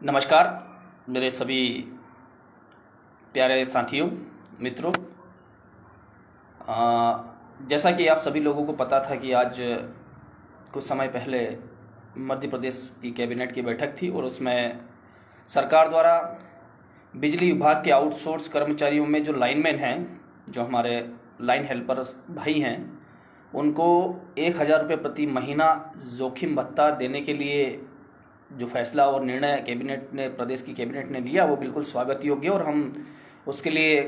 नमस्कार मेरे सभी प्यारे साथियों मित्रों। जैसा कि आप सभी लोगों को पता था कि आज कुछ समय पहले मध्य प्रदेश की कैबिनेट की बैठक थी और उसमें सरकार द्वारा बिजली विभाग के आउटसोर्स कर्मचारियों में जो लाइनमैन हैं, जो हमारे लाइन हेल्पर्स भाई हैं, उनको 1,000 रुपये प्रति महीना जोखिम भत्ता देने के लिए जो फैसला और निर्णय कैबिनेट ने, प्रदेश की कैबिनेट ने लिया, वो बिल्कुल स्वागत योग्य और हम उसके लिए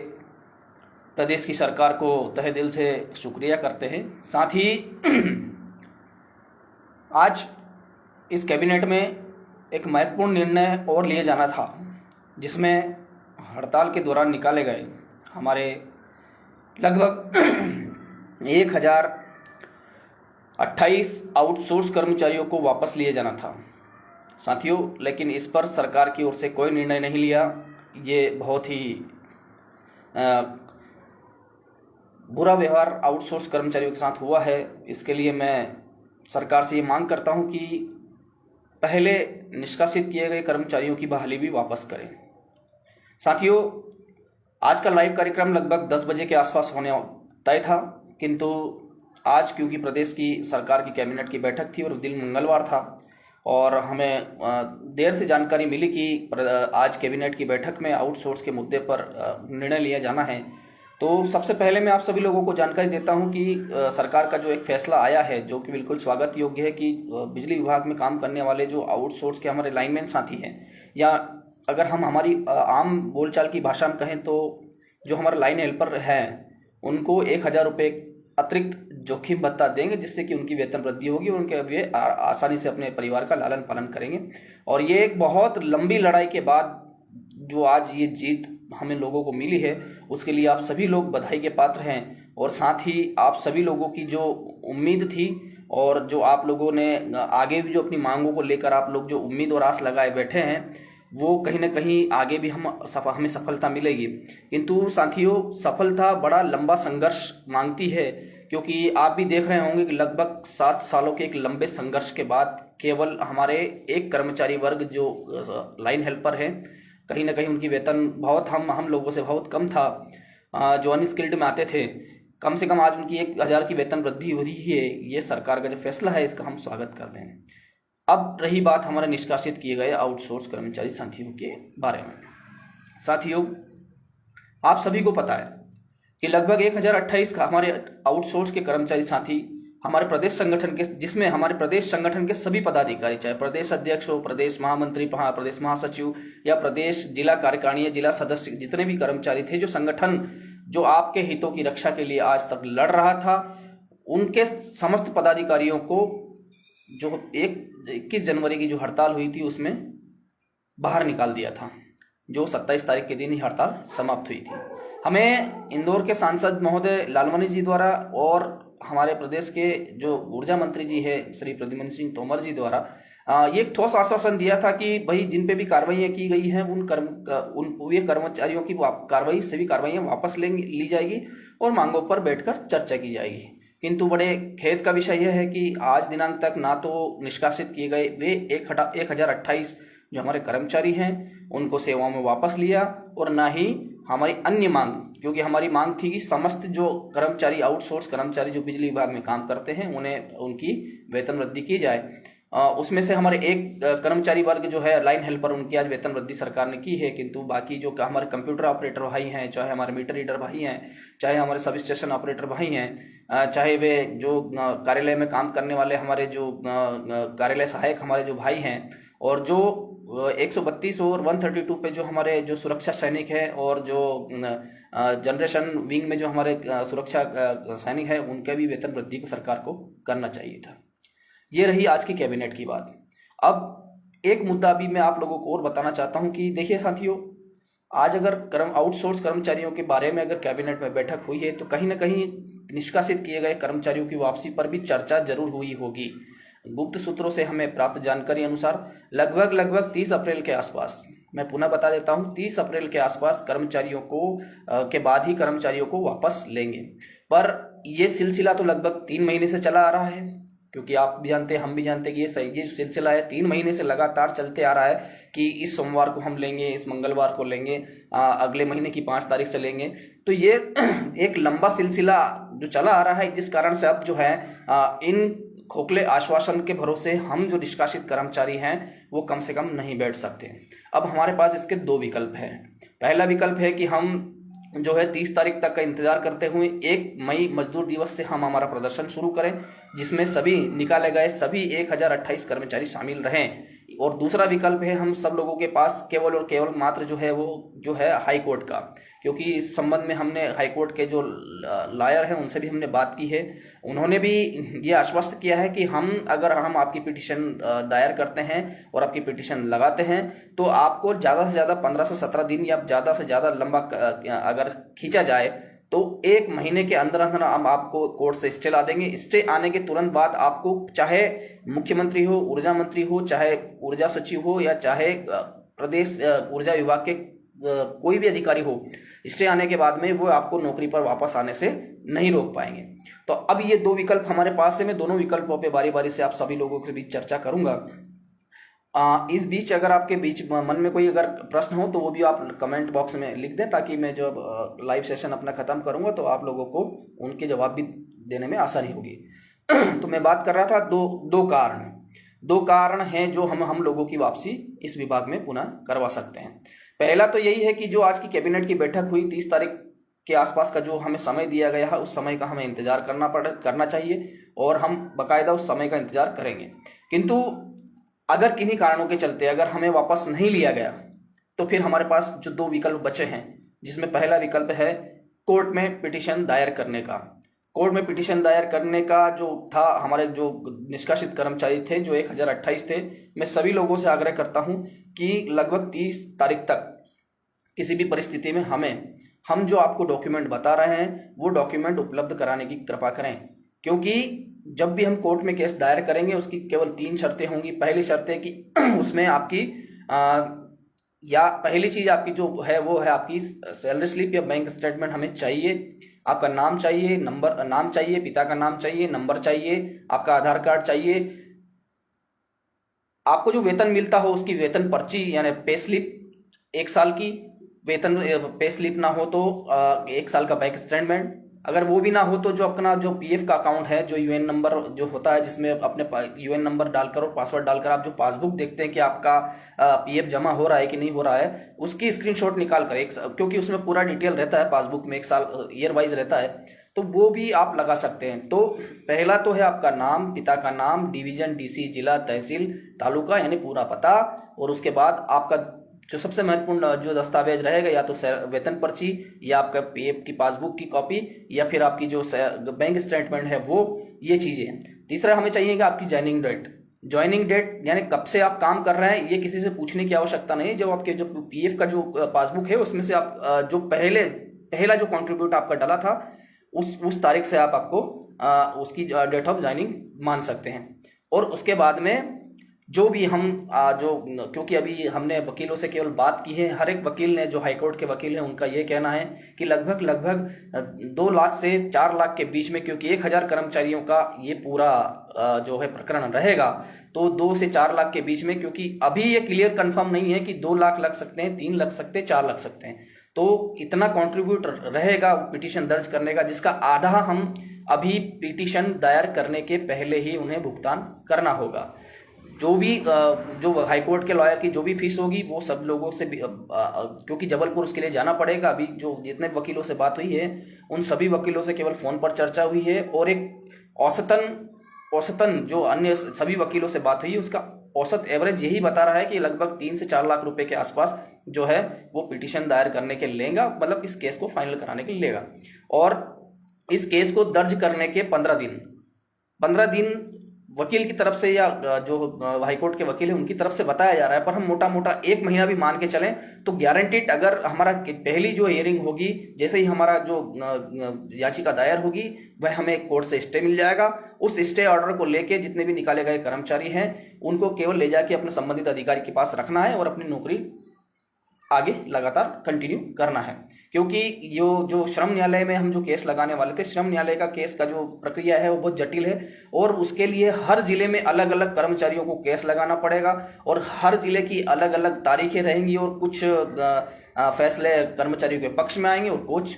प्रदेश की सरकार को तहे दिल से शुक्रिया करते हैं। साथ ही आज इस कैबिनेट में एक महत्वपूर्ण निर्णय और लिए जाना था, जिसमें हड़ताल के दौरान निकाले गए हमारे लगभग 1,028 आउटसोर्स कर्मचारियों को वापस लिए जाना था साथियों, लेकिन इस पर सरकार की ओर से कोई निर्णय नहीं लिया। ये बहुत ही बुरा व्यवहार आउटसोर्स कर्मचारियों के साथ हुआ है। इसके लिए मैं सरकार से ये मांग करता हूं कि पहले निष्कासित किए गए कर्मचारियों की बहाली भी वापस करें। साथियों, आज का लाइव कार्यक्रम लगभग 10 बजे के आसपास होने तय था, किंतु आज क्योंकि प्रदेश की सरकार की कैबिनेट की बैठक थी और दिन मंगलवार था और हमें देर से जानकारी मिली कि आज कैबिनेट की बैठक में आउटसोर्स के मुद्दे पर निर्णय लिया जाना है। तो सबसे पहले मैं आप सभी लोगों को जानकारी देता हूं कि सरकार का जो एक फैसला आया है, जो कि बिल्कुल स्वागत योग्य है, कि बिजली विभाग में काम करने वाले जो आउटसोर्स के हमारे लाइनमैन साथी हैं, या अगर हम हमारी आम बोलचाल की भाषा में कहें तो जो हमारे लाइन हेल्पर हैं, उनको 1,000 रुपये अतिरिक्त जोखिम भत्ता देंगे, जिससे कि उनकी वेतन वृद्धि होगी और उनके वे आसानी से अपने परिवार का लालन पालन करेंगे। और ये एक बहुत लंबी लड़ाई के बाद जो आज ये जीत हमें लोगों को मिली है, उसके लिए आप सभी लोग बधाई के पात्र हैं। और साथ ही आप सभी लोगों की जो उम्मीद थी और जो आप लोगों ने आगे भी जो अपनी मांगों को लेकर आप लोग जो उम्मीद और आस लगाए बैठे हैं, वो कहीं ना कहीं आगे भी हमें सफलता मिलेगी। किंतु साथियों, सफलता बड़ा लंबा संघर्ष मांगती है, क्योंकि आप भी देख रहे होंगे कि लगभग 7 सालों के एक लंबे संघर्ष के बाद केवल हमारे एक कर्मचारी वर्ग जो लाइन हेल्पर है, कहीं ना कहीं उनकी वेतन बहुत हम लोगों से बहुत कम था, जो अनस्किल्ड में आते थे, कम से कम आज उनकी 1,000 की वेतन वृद्धि हो रही है। ये सरकार का जो फैसला है, इसका हम स्वागत करते हैं। अब रही बात हमारे निष्कासित किए गए आउटसोर्स कर्मचारी साथियों के बारे में। साथियों, आप सभी को पता है कि लगभग 1,028 हमारे आउटसोर्स के कर्मचारी साथी हमारे प्रदेश संगठन के, जिसमें हमारे प्रदेश संगठन के सभी पदाधिकारी, चाहे प्रदेश अध्यक्ष हो, प्रदेश महामंत्री, प्रदेश महासचिव या प्रदेश जिला कार्यकारिणी, जिला सदस्य, जितने भी कर्मचारी थे, जो संगठन जो आपके हितों की रक्षा के लिए आज तक लड़ रहा था, उनके समस्त पदाधिकारियों को जो 21 जनवरी की जो हड़ताल हुई थी, उसमें बाहर निकाल दिया था, जो 27 तारीख के दिन ही हड़ताल समाप्त हुई थी। हमें इंदौर के सांसद महोदय लालवानी जी द्वारा और हमारे प्रदेश के जो ऊर्जा मंत्री जी है श्री प्रद्युम्न सिंह तोमर जी द्वारा ये एक ठोस आश्वासन दिया था कि भाई जिन पे भी कार्रवाइयाँ की गई हैं, उन कर्मचारियों की सभी कार्रवाइयाँ वापस ली जाएगी और मांगों पर बैठकर चर्चा की जाएगी। किंतु बड़े खेद का विषय यह है कि आज दिनांक तक ना तो निष्कासित किए गए वे 1,028 जो हमारे कर्मचारी हैं, उनको सेवाओं में वापस लिया, और ना ही हमारी अन्य मांग, क्योंकि हमारी मांग थी कि समस्त जो कर्मचारी, आउटसोर्स कर्मचारी जो बिजली विभाग में काम करते हैं, उन्हें उनकी वेतन वृद्धि की जाए। उसमें से हमारे एक कर्मचारी वर्ग जो है लाइन हेल्पर, उनकी आज वेतन वृद्धि सरकार ने की है, किंतु बाकी जो हमारे कंप्यूटर ऑपरेटर भाई हैं, चाहे हमारे मीटर रीडर भाई हैं, चाहे हमारे सब स्टेशन ऑपरेटर भाई हैं, चाहे वे जो कार्यालय में काम करने वाले हमारे जो कार्यालय सहायक हमारे जो भाई हैं, और जो 132 और 132 पे जो हमारे जो सुरक्षा सैनिक है, और जो जनरेशन विंग में जो हमारे सुरक्षा सैनिक है, उनके भी वेतन वृद्धि को सरकार को करना चाहिए था। ये रही आज की कैबिनेट की बात। अब एक मुद्दा भी मैं आप लोगों को और बताना चाहता हूं कि देखिए साथियों, आज अगर आउटसोर्स कर्मचारियों के बारे में अगर कैबिनेट में बैठक हुई है, तो कहीं ना कहीं निष्कासित किए गए कर्मचारियों की वापसी पर भी चर्चा जरूर हुई होगी। गुप्त सूत्रों से हमें प्राप्त जानकारी अनुसार लगभग 30 अप्रैल के आसपास, मैं पुनः बता देता हूं, 30 अप्रैल के आसपास कर्मचारियों को के बाद ही कर्मचारियों को वापस लेंगे। पर यह सिलसिला तो लगभग 3 महीने से चला आ रहा है। क्योंकि आप भी जानते हैं, हम भी जानते हैं कि ये जो सिलसिला है 3 महीने से लगातार चलते आ रहा है कि इस सोमवार को हम लेंगे, इस मंगलवार को लेंगे, अगले महीने की 5 तारीख से लेंगे। तो ये एक लंबा सिलसिला जो चला आ रहा है, जिस कारण से अब जो है इन खोखले आश्वासन के भरोसे हम जो निष्कासित कर्मचारी हैं वो कम से कम नहीं बैठ सकते। अब हमारे पास इसके 2 विकल्प हैं। पहला विकल्प है कि हम जो है 30 तारीख तक का इंतजार करते हुए 1 मई मजदूर दिवस से हम हमारा प्रदर्शन शुरू करें, जिसमें सभी निकाले गए सभी 1028 कर्मचारी शामिल रहें। और दूसरा विकल्प है हम सब लोगों के पास केवल और केवल मात्र जो है वो जो है हाई कोर्ट का, क्योंकि इस संबंध में हमने हाई कोर्ट के जो लॉयर हैं उनसे भी हमने बात की है। उन्होंने भी ये आश्वस्त किया है कि अगर हम आपकी पिटीशन दायर करते हैं और आपकी पिटीशन लगाते हैं तो आपको ज़्यादा से ज़्यादा 15 से 17 दिन या ज़्यादा से ज़्यादा लंबा अगर खींचा जाए तो 1 महीने के अंदर अंदर हम आपको कोर्ट से स्टे ला देंगे। स्टे आने के तुरंत बाद आपको चाहे मुख्यमंत्री हो, ऊर्जा मंत्री हो, चाहे ऊर्जा सचिव हो या चाहे प्रदेश ऊर्जा विभाग के कोई भी अधिकारी हो, स्टे आने के बाद में वो आपको नौकरी पर वापस आने से नहीं रोक पाएंगे। तो अब ये 2 विकल्प हमारे पास है। मैं दोनों विकल्पों पे बारी बारी से आप सभी लोगों के बीच चर्चा करूंगा। इस बीच अगर आपके बीच मन में कोई अगर प्रश्न हो तो वो भी आप कमेंट बॉक्स में लिख दें, ताकि मैं जब लाइव सेशन अपना खत्म करूंगा तो आप लोगों को उनके जवाब भी देने में आसानी होगी। तो मैं बात कर रहा था दो कारण हैं जो हम लोगों की वापसी इस विभाग में पुनः करवा सकते हैं। पहला तो यही है कि जो आज की कैबिनेट की बैठक हुई 30 तारीख के आसपास का जो हमें समय दिया गया है, उस समय का हमें इंतजार करना चाहिए और हम बाकायदा उस समय का इंतजार करेंगे। किंतु अगर किन्हीं कारणों के चलते अगर हमें वापस नहीं लिया गया तो फिर हमारे पास जो 2 विकल्प बचे हैं, जिसमें पहला विकल्प है कोर्ट में पिटीशन दायर करने का। कोर्ट में पिटीशन दायर करने का जो था, हमारे जो निष्कासित कर्मचारी थे जो 1028 थे, मैं सभी लोगों से आग्रह करता हूं कि लगभग 30 तारीख तक किसी भी परिस्थिति में हम जो आपको डॉक्यूमेंट बता रहे हैं वो डॉक्यूमेंट उपलब्ध कराने की कृपा करें। क्योंकि जब भी हम कोर्ट में केस दायर करेंगे उसकी केवल 3 शर्तें होंगी। पहली शर्त है कि उसमें आपकी पहली चीज आपकी जो है वो है आपकी सैलरी स्लिप या बैंक स्टेटमेंट हमें चाहिए। आपका नाम चाहिए, नाम चाहिए, पिता का नाम चाहिए, नंबर चाहिए, आपका आधार कार्ड चाहिए, आपको जो वेतन मिलता हो उसकी वेतन पर्ची यानी पे स्लिप 1 साल की, वेतन पे स्लिप ना हो तो 1 साल का बैंक स्टेटमेंट, अगर वो भी ना हो तो जो अपना जो पीएफ का अकाउंट है, जो यूएन नंबर जो होता है जिसमें अपने यूएन नंबर डालकर और पासवर्ड डालकर आप जो पासबुक देखते हैं कि आपका पीएफ जमा हो रहा है कि नहीं हो रहा है, उसकी स्क्रीनशॉट निकाल कर क्योंकि उसमें पूरा डिटेल रहता है पासबुक में, 1 साल ईयर वाइज रहता है, तो वो भी आप लगा सकते हैं। तो पहला तो है आपका नाम, पिता का नाम, डिवीजन, डीसी, जिला, तहसील, तालुका यानी पूरा पता, और उसके बाद आपका जो सबसे महत्वपूर्ण जो दस्तावेज रहेगा या तो वेतन पर्ची या आपका पीएफ की पासबुक की कॉपी या फिर आपकी जो बैंक स्टेटमेंट है वो, ये चीजें। तीसरा हमें चाहिए कि आपकी ज्वाइनिंग डेट यानी कब से आप काम कर रहे हैं, ये किसी से पूछने की आवश्यकता नहीं। जब आपके जो पीएफ का जो पासबुक है उसमें से आप जो पहला जो कॉन्ट्रीब्यूट आपका डाला था उस तारीख से आपको उसकी डेट ऑफ ज्वाइनिंग मान सकते हैं। और उसके बाद में जो भी क्योंकि अभी हमने वकीलों से केवल बात की है, हर एक वकील ने, जो हाईकोर्ट के वकील हैं उनका ये कहना है कि लगभग 2 लाख से 4 लाख के बीच में, क्योंकि 1000 कर्मचारियों का ये पूरा जो है प्रकरण रहेगा, तो 2 से 4 लाख के बीच में, क्योंकि अभी ये क्लियर कंफर्म नहीं है कि 2 लाख लग सकते हैं, 3 लग सकते हैं, 4 लग सकते हैं। तो इतना कंट्रीब्यूट रहेगा पिटीशन दर्ज करने का, जिसका आधा हम अभी पिटीशन दायर करने के पहले ही उन्हें भुगतान करना होगा। जो भी जो हाईकोर्ट के लॉयर की जो भी फीस होगी वो सब लोगों से क्योंकि जबलपुर उसके लिए जाना पड़ेगा। अभी जो जितने वकीलों से बात हुई है उन सभी वकीलों से केवल फोन पर चर्चा हुई है, और एक औसतन जो अन्य सभी वकीलों से बात हुई है उसका औसत एवरेज यही बता रहा है कि लगभग 3 से 4 लाख रुपए के आसपास जो है वो पिटीशन दायर करने के लेगा, मतलब इस केस को फाइनल कराने के लिए लेगा। और इस केस को दर्ज करने के 15 दिन वकील की तरफ से या जो हाईकोर्ट के वकील है उनकी तरफ से बताया जा रहा है, पर हम मोटा मोटा 1 महीना भी मान के चलें तो गारंटीड अगर हमारा पहली जो हियरिंग होगी, जैसे ही हमारा जो याचिका दायर होगी, वह हमें कोर्ट से स्टे मिल जाएगा। उस स्टे ऑर्डर को लेके जितने भी निकाले गए कर्मचारी हैं उनको केवल ले जाके अपने संबंधित अधिकारी के पास रखना है और अपनी नौकरी आगे लगातार कंटिन्यू करना है। क्योंकि जो श्रम न्यायालय में हम जो केस लगाने वाले थे, श्रम न्यायालय का केस का जो प्रक्रिया है वो बहुत जटिल है और उसके लिए हर जिले में अलग अलग कर्मचारियों को केस लगाना पड़ेगा और हर जिले की अलग अलग तारीखें रहेंगी और कुछ फैसले कर्मचारियों के पक्ष में आएंगे और कुछ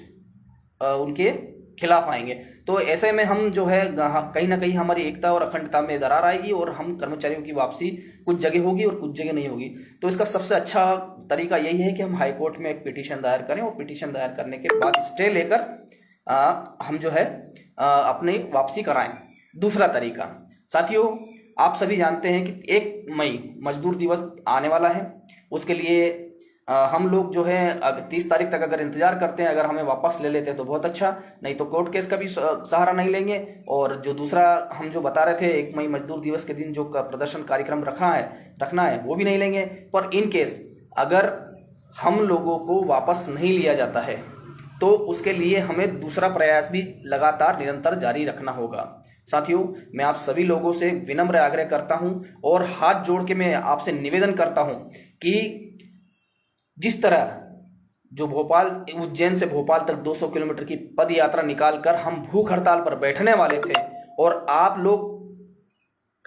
उनके खिलाफ आएंगे। तो ऐसे में हम जो है कहीं ना कहीं हमारी एकता और अखंडता में दरार आएगी और हम कर्मचारियों की वापसी कुछ जगह होगी और कुछ जगह नहीं होगी। तो इसका सबसे अच्छा तरीका यही है कि हम हाई कोर्ट में एक पिटीशन दायर करें और पिटीशन दायर करने के बाद स्टे लेकर हम जो है अपनी वापसी कराएं। दूसरा तरीका साथियों, आप सभी जानते हैं कि 1 मई मजदूर दिवस आने वाला है। उसके लिए हम लोग जो है 30 तारीख तक अगर इंतजार करते हैं, अगर हमें वापस ले लेते हैं तो बहुत अच्छा, नहीं तो कोर्ट केस का भी सहारा नहीं लेंगे। और जो दूसरा हम जो बता रहे थे 1 मई मजदूर दिवस के दिन जो प्रदर्शन कार्यक्रम रखना है वो भी नहीं लेंगे। पर इन केस अगर हम लोगों को वापस नहीं लिया जाता है तो उसके लिए हमें दूसरा प्रयास भी लगातार निरंतर जारी रखना होगा। साथियों, मैं आप सभी लोगों से विनम्र आग्रह करता हूं और हाथ जोड़ के मैं आपसे निवेदन करता हूं कि जिस तरह जो उज्जैन से भोपाल तक 200 किलोमीटर की पद यात्रा निकालकर हम भूख हड़ताल पर बैठने वाले थे और आप लोग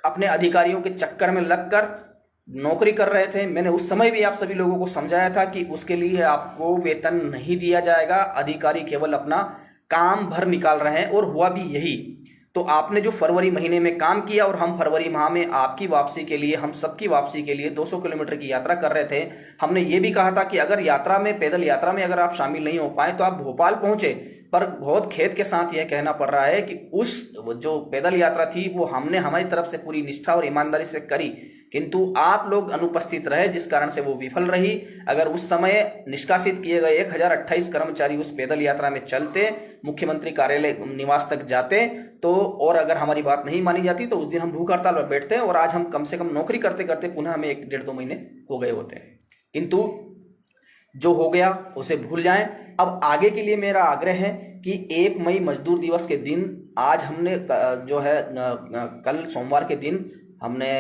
अपने अधिकारियों के चक्कर में लगकर नौकरी कर रहे थे, मैंने उस समय भी आप सभी लोगों को समझाया था कि उसके लिए आपको वेतन नहीं दिया जाएगा, अधिकारी केवल अपना काम भर निकाल रहे हैं और हुआ भी यही। तो आपने जो फरवरी महीने में काम किया और हम फरवरी माह में आपकी वापसी के लिए, हम सबकी वापसी के लिए 200 किलोमीटर की यात्रा कर रहे थे। हमने ये भी कहा था कि अगर यात्रा में, पैदल यात्रा में अगर आप शामिल नहीं हो पाए तो आप भोपाल पहुंचे। पर बहुत खेद के साथ यह कहना पड़ रहा है कि उस जो पैदल यात्रा थी वो हमने हमारी तरफ से पूरी निष्ठा और ईमानदारी से करी, किंतु आप लोग अनुपस्थित रहे जिस कारण से वो विफल रही। अगर उस समय निष्कासित किए गए 1028 कर्मचारी उस पैदल यात्रा में चलते, मुख्यमंत्री कार्यालय निवास तक जाते तो, और अगर हमारी बात नहीं मानी जाती तो उस दिन हम भूख हड़ताल पर बैठते और आज हम कम से कम नौकरी करते करते पुनः हमें 1-1.5-2 महीने हो गए होते। किंतु जो हो गया उसे भूल जाएं। अब आगे के लिए मेरा आग्रह है कि 1 मई मजदूर दिवस के दिन, आज हमने जो है कल सोमवार के दिन हमने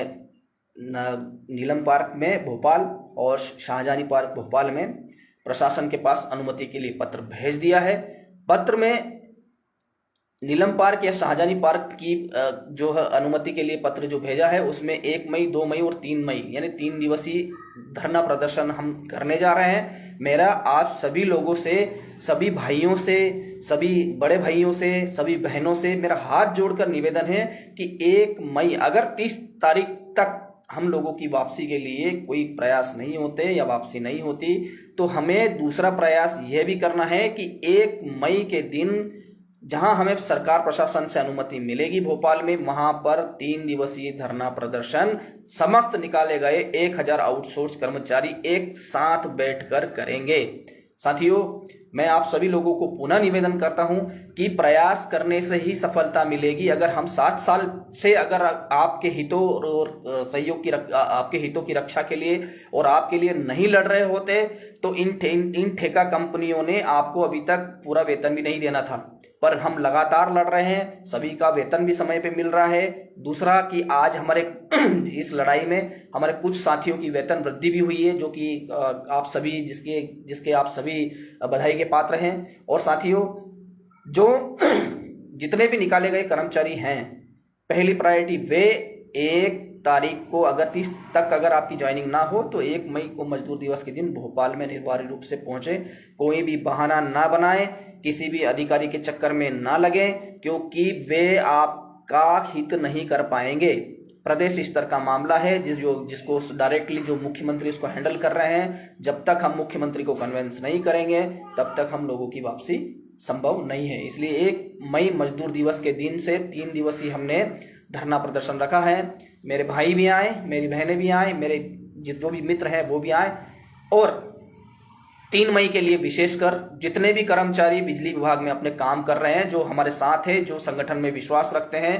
नीलम पार्क में भोपाल और शाहजहानी पार्क भोपाल में प्रशासन के पास अनुमति के लिए पत्र भेज दिया है। पत्र में नीलम पार्क या शाहजहानी पार्क की जो है अनुमति के लिए पत्र जो भेजा है उसमें 1 मई, 2 मई और 3 मई यानी 3 दिवसीय धरना प्रदर्शन हम करने जा रहे हैं। मेरा आप सभी लोगों से, सभी भाइयों से, सभी बड़े भाइयों से, सभी बहनों से मेरा हाथ जोड़कर निवेदन है कि 1 मई अगर 30 तारीख तक हम लोगों की वापसी के लिए कोई प्रयास नहीं होते या वापसी नहीं होती तो हमें दूसरा प्रयास यह भी करना है कि 1 मई के दिन जहां हमें सरकार प्रशासन से अनुमति मिलेगी भोपाल में, वहां पर 3 दिवसीय धरना प्रदर्शन समस्त निकाले गए 1000 आउटसोर्स कर्मचारी एक साथ बैठकर करेंगे। साथियों, मैं आप सभी लोगों को पुनः निवेदन करता हूं कि प्रयास करने से ही सफलता मिलेगी। अगर हम 7 साल से अगर आपके हितों और सहयोग की आपके हितों की रक्षा के लिए और आपके लिए नहीं लड़ रहे होते तो इन ठेका कंपनियों ने आपको अभी तक पूरा वेतन भी नहीं देना था, पर हम लगातार लड़ रहे हैं, सभी का वेतन भी समय पे मिल रहा है। दूसरा कि आज हमारे इस लड़ाई में हमारे कुछ साथियों की वेतन वृद्धि भी हुई है, जो कि आप सभी जिसके आप सभी बधाई के पात्र हैं। और साथियों, जो जितने भी निकाले गए कर्मचारी हैं, पहली प्रायोरिटी वे 1 तारीख को अगर 30 तक अगर आपकी ज्वाइनिंग ना हो तो 1 मई को मजदूर दिवस के दिन भोपाल में निर्बाध रूप से पहुंचे। कोई भी बहाना ना बनाए, किसी भी अधिकारी के चक्कर में ना लगे, क्योंकि वे आपका हित नहीं कर पाएंगे। प्रदेश स्तर का मामला है जिसको डायरेक्टली जो मुख्यमंत्री उसको हैंडल कर रहे हैं। जब तक हम मुख्यमंत्री को कन्विंस नहीं करेंगे तब तक हम लोगों की वापसी संभव नहीं है। इसलिए 1 मई मजदूर दिवस के दिन से 3 दिवसीय हमने धरना प्रदर्शन रखा है। मेरे भाई भी आए, मेरी बहनें भी आए, मेरे जो भी मित्र हैं वो भी आए। और 3 मई के लिए विशेषकर जितने भी कर्मचारी बिजली विभाग में अपने काम कर रहे हैं, जो हमारे साथ हैं, जो संगठन में विश्वास रखते हैं,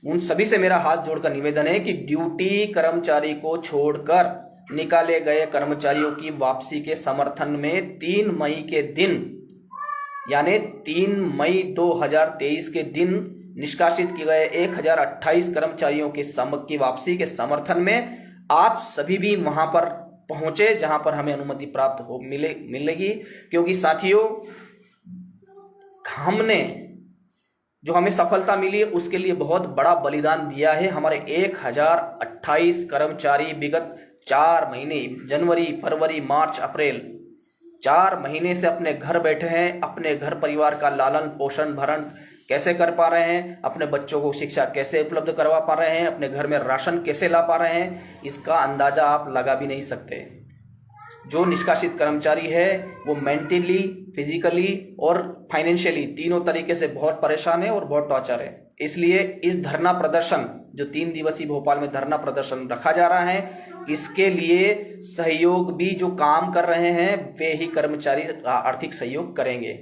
उन सभी से मेरा हाथ जोड़कर निवेदन है कि ड्यूटी कर्मचारी को छोड़कर निकाले गए कर्मचारियों की वापसी के समर्थन में 3 मई के दिन यानी 3 मई 2023 के दिन निष्कासित किए गए 1028 कर्मचारियों की वापसी के समर्थन में आप सभी भी वहां पर पहुंचे जहां पर हमें अनुमति प्राप्त हो मिलेगी। क्योंकि साथियों, हमने जो हमें सफलता मिली है उसके लिए बहुत बड़ा बलिदान दिया है। हमारे 1028 कर्मचारी विगत 4 महीने, जनवरी, फरवरी, मार्च, अप्रैल, 4 महीने से अपने घर बैठे हैं। अपने घर परिवार का लालन पोषण भरण कैसे कर पा रहे हैं, अपने बच्चों को शिक्षा कैसे उपलब्ध करवा पा रहे हैं, अपने घर में राशन कैसे ला पा रहे हैं, इसका अंदाजा आप लगा भी नहीं सकते। जो निष्कासित कर्मचारी है वो मेंटली, फिजिकली और फाइनेंशियली तीनों तरीके से बहुत परेशान है और बहुत टॉर्चर है। इसलिए इस धरना प्रदर्शन, जो 3 दिवसीय भोपाल में धरना प्रदर्शन रखा जा रहा है, इसके लिए सहयोग भी जो काम कर रहे हैं वे ही कर्मचारी आर्थिक सहयोग करेंगे।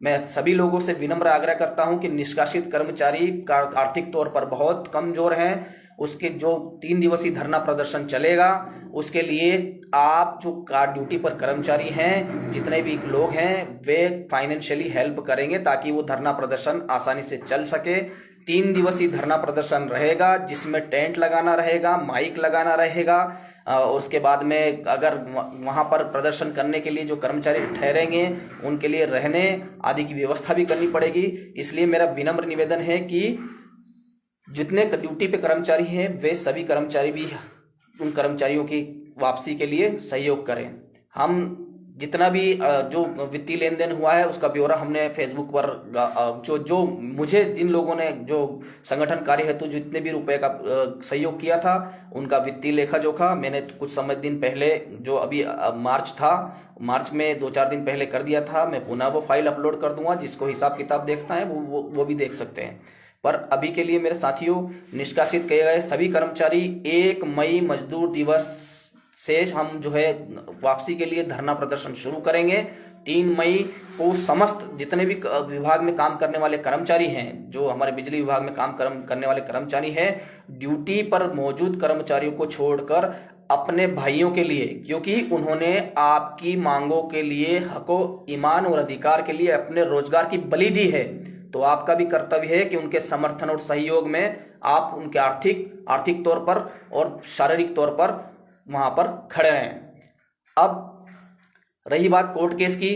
मैं सभी लोगों से विनम्र आग्रह करता हूं कि निष्कासित कर्मचारी का आर्थिक तौर पर बहुत कमजोर हैं, उसके जो 3 दिवसीय धरना प्रदर्शन चलेगा उसके लिए आप जो ड्यूटी पर कर्मचारी हैं, जितने भी लोग हैं, वे फाइनेंशियली हेल्प करेंगे ताकि वो धरना प्रदर्शन आसानी से चल सके। 3 दिवसीय धरना प्रदर्शन रहेगा जिसमें टेंट लगाना रहेगा, माइक लगाना रहेगा। उसके बाद में अगर वहां पर प्रदर्शन करने के लिए जो कर्मचारी ठहरेंगे उनके लिए रहने आदि की व्यवस्था भी करनी पड़ेगी। इसलिए मेरा विनम्र निवेदन है कि जितने ड्यूटी पे कर्मचारी हैं वे सभी कर्मचारी भी उन कर्मचारियों की वापसी के लिए सहयोग करें। हम जितना भी जो वित्तीय लेन देन हुआ है उसका ब्यौरा हमने फेसबुक पर जो मुझे जिन लोगों ने जो संगठन कार्य हेतु जितने भी रुपए का सहयोग किया था उनका वित्तीय लेखा जोखा मैंने कुछ दिन पहले, जो अभी मार्च था, मार्च में 2-4 दिन पहले कर दिया था। मैं पुनः वो फाइल अपलोड कर दूंगा, जिसको हिसाब किताब देखना है वो भी देख सकते हैं। पर अभी के लिए मेरे साथियों, निष्कासित किए गए सभी कर्मचारी 1 मई मजदूर दिवस से हम जो है वापसी के लिए धरना प्रदर्शन शुरू करेंगे। 3 मई को समस्त जितने भी विभाग में काम करने वाले कर्मचारी हैं, जो हमारे बिजली विभाग में काम करने वाले कर्मचारी हैं, ड्यूटी पर मौजूद कर्मचारियों को छोड़कर अपने भाइयों के लिए, क्योंकि उन्होंने आपकी मांगों के लिए, हको, ईमान और अधिकार के लिए अपने रोजगार की बलि दी है, तो आपका भी कर्तव्य है कि उनके समर्थन और सहयोग में आप उनके आर्थिक तौर पर और शारीरिक तौर पर वहां पर खड़े हैं। अब रही बात कोर्ट केस की,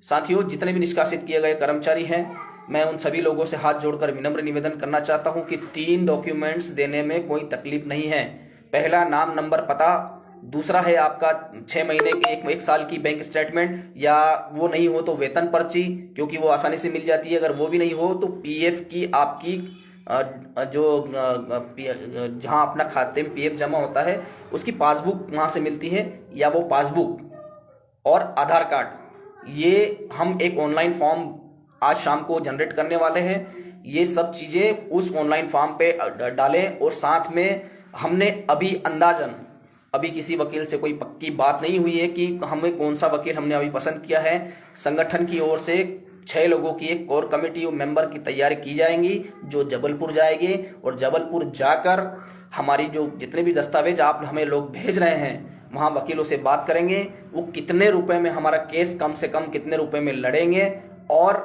साथियों, जितने भी निष्कासित किए गए कर्मचारी हैं, मैं उन सभी लोगों से हाथ जोड़कर विनम्र निवेदन करना चाहता हूं कि 3 डॉक्यूमेंट्स देने में कोई तकलीफ नहीं है। पहला, नाम, नंबर, पता। दूसरा है आपका 6 महीने की, 1 साल की बैंक स्टेटमेंट, या वो नहीं हो तो वेतन पर्ची, क्योंकि वो आसानी से मिल जाती है। अगर वो भी नहीं हो तो पीएफ की आपकी जो जहां अपना खाते में पीएफ जमा होता है उसकी पासबुक वहां से मिलती है, या वो पासबुक और आधार कार्ड। ये हम एक ऑनलाइन फॉर्म आज शाम को जनरेट करने वाले हैं। ये सब चीजें उस ऑनलाइन फॉर्म पे डालें। और साथ में हमने अभी किसी वकील से कोई पक्की बात नहीं हुई है कि हमें कौन सा वकील हमने अभी पसंद किया है। संगठन की ओर से 6 लोगों की एक कोर कमेटी और मेंबर की तैयारी की जाएंगी, जो जबलपुर जाएंगे और जबलपुर जाकर हमारी जो जितने भी दस्तावेज आप हमें लोग भेज रहे हैं वहां वकीलों से बात करेंगे। वो कितने रुपए में हमारा केस कम से कम कितने रुपए में लड़ेंगे और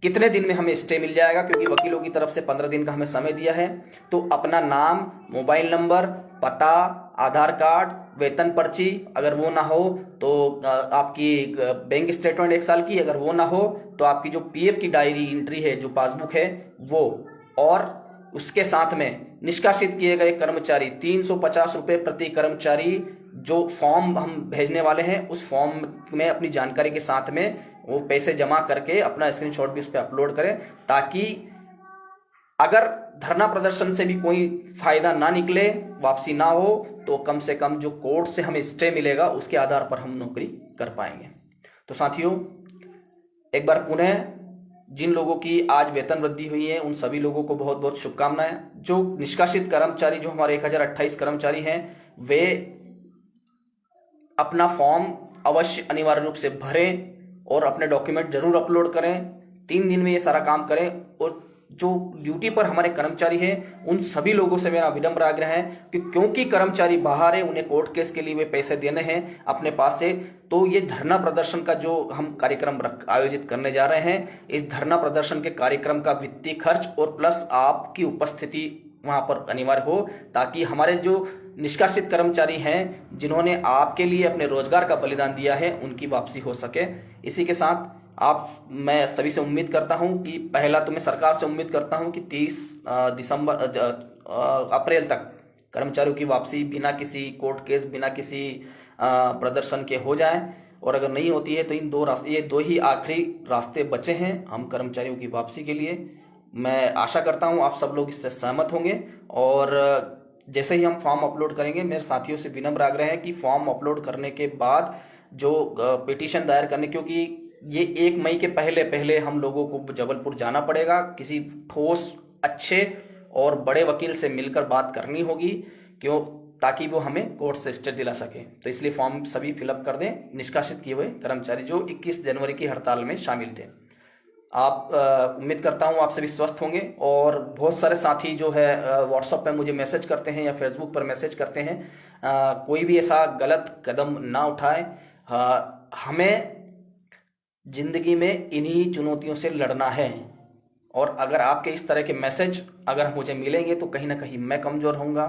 कितने दिन में हमें स्टे मिल जाएगा, क्योंकि वकीलों की तरफ से 15 दिन का हमें समय दिया है। तो अपना नाम, मोबाइल नंबर, पता, आधार कार्ड, वेतन पर्ची, अगर वो ना हो तो आपकी बैंक स्टेटमेंट 1 साल की, अगर वो ना हो तो आपकी जो पीएफ की डायरी एंट्री है, जो पासबुक है वो, और उसके साथ में निष्कासित किए गए कर्मचारी 350 रुपए प्रति कर्मचारी जो फॉर्म हम भेजने वाले हैं उस फॉर्म में अपनी जानकारी के साथ में वो पैसे जमा करके अपना स्क्रीनशॉट भी उस पर अपलोड करें, ताकि अगर धरना प्रदर्शन से भी कोई फायदा ना निकले, वापसी ना हो, तो कम से कम जो कोर्ट से हमें स्टे मिलेगा उसके आधार पर हम नौकरी कर पाएंगे। तो साथियों, एक बार पुनः जिन लोगों की आज वेतन वृद्धि हुई है उन सभी लोगों को बहुत बहुत शुभकामनाएं। जो निष्कासित कर्मचारी, जो हमारे 1028 कर्मचारी हैं, वे अपना फॉर्म अवश्य अनिवार्य रूप से भरें और अपने डॉक्यूमेंट जरूर अपलोड करें। 3 दिन में ये सारा काम करें। और जो ड्यूटी पर हमारे कर्मचारी हैं उन सभी लोगों से मेरा विनम्र आग्रह है कि क्योंकि कर्मचारी बाहर है, उन्हें कोर्ट केस के लिए वे पैसे देने हैं अपने पास से, तो ये धरना प्रदर्शन का जो हम कार्यक्रम आयोजित करने जा रहे हैं, इस धरना प्रदर्शन के कार्यक्रम का वित्तीय खर्च और प्लस आपकी उपस्थिति वहां पर अनिवार्य हो, ताकि हमारे जो निष्कासित कर्मचारी हैं जिन्होंने आपके लिए अपने रोजगार का बलिदान दिया है, उनकी वापसी हो सके। इसी के साथ मैं सभी से उम्मीद करता हूं कि पहला तो मैं सरकार से उम्मीद करता हूं कि 30 अप्रैल तक कर्मचारियों की वापसी बिना किसी कोर्ट केस, बिना किसी प्रदर्शन के हो जाए, और अगर नहीं होती है तो ये दो ही आखिरी रास्ते बचे हैं हम कर्मचारियों की वापसी के लिए। मैं आशा करता हूं आप सब लोग इससे सहमत होंगे, और जैसे ही हम फॉर्म अपलोड करेंगे, मेरे साथियों से विनम्र आग्रह है कि फॉर्म अपलोड करने के बाद जो पिटीशन दायर करने, क्योंकि ये 1 मई के पहले हम लोगों को जबलपुर जाना पड़ेगा, किसी ठोस, अच्छे और बड़े वकील से मिलकर बात करनी होगी, क्यों, ताकि वो हमें कोर्ट से स्टे दिला सके। तो इसलिए फॉर्म सभी फिलअप कर दें, निष्कासित किए हुए कर्मचारी जो 21 जनवरी की हड़ताल में शामिल थे। उम्मीद करता हूं आप सभी स्वस्थ होंगे। और बहुत सारे साथी जो है व्हाट्सएप पे मुझे मैसेज करते हैं या फेसबुक पर मैसेज करते हैं, कोई भी ऐसा गलत कदम ना उठाए। हमें जिंदगी में इन्हीं चुनौतियों से लड़ना है, और अगर आपके इस तरह के मैसेज अगर मुझे मिलेंगे तो कहीं ना कहीं मैं कमज़ोर होऊंगा,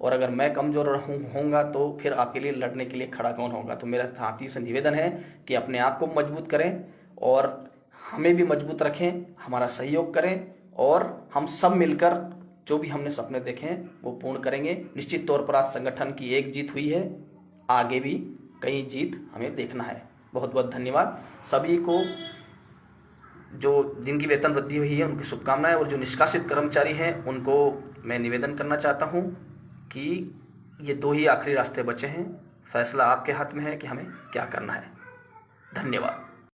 और अगर मैं कमज़ोर होऊंगा तो फिर आपके लिए लड़ने के लिए खड़ा कौन होगा। तो मेरा साथियों से निवेदन है कि अपने आप को मजबूत करें और हमें भी मजबूत रखें, हमारा सहयोग करें, और हम सब मिलकर जो भी हमने सपने देखे हैं वो पूर्ण करेंगे। निश्चित तौर पर आज संगठन की एक जीत हुई है, आगे भी कई जीत हमें देखना है। बहुत बहुत धन्यवाद सभी को। जिनकी वेतन वृद्धि हुई है उनकी शुभकामनाएं, और जो निष्कासित कर्मचारी हैं उनको मैं निवेदन करना चाहता हूं कि ये 2 ही आखिरी रास्ते बचे हैं। फैसला आपके हाथ में है कि हमें क्या करना है। धन्यवाद।